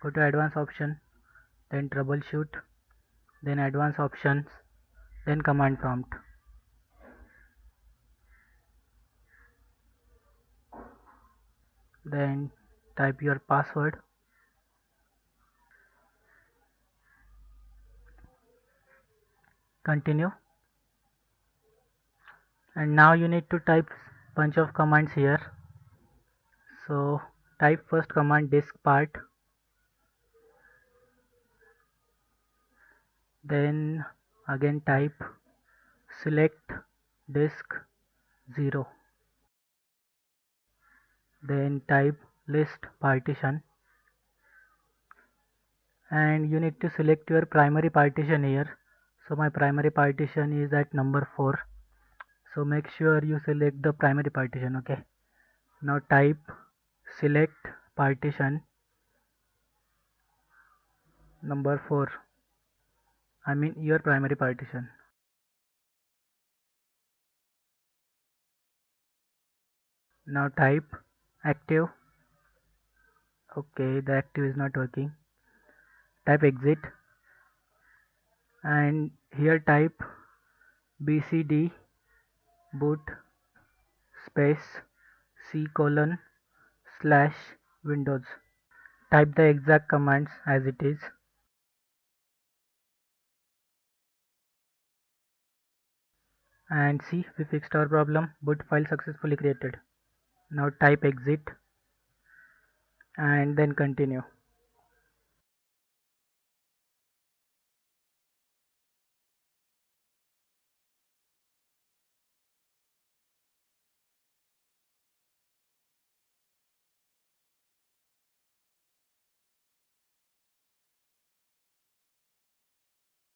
go to advanced option, then troubleshoot, then advanced options, then command prompt. Then type your password. Continue. And now you need to type bunch of commands here. So type first command disk part, then again type select disk 0, then type list partition, and you need to select your primary partition here. So my primary partition is at number 4, so make sure you select the primary partition. Okay, now type select partition number 4, I mean your primary partition. Now type active. Okay, the active is not working. Type exit, and here type bcd boot space c:/windows. Type the exact commands as it is. And see, we fixed our problem. Boot file successfully created. Now type exit and then continue.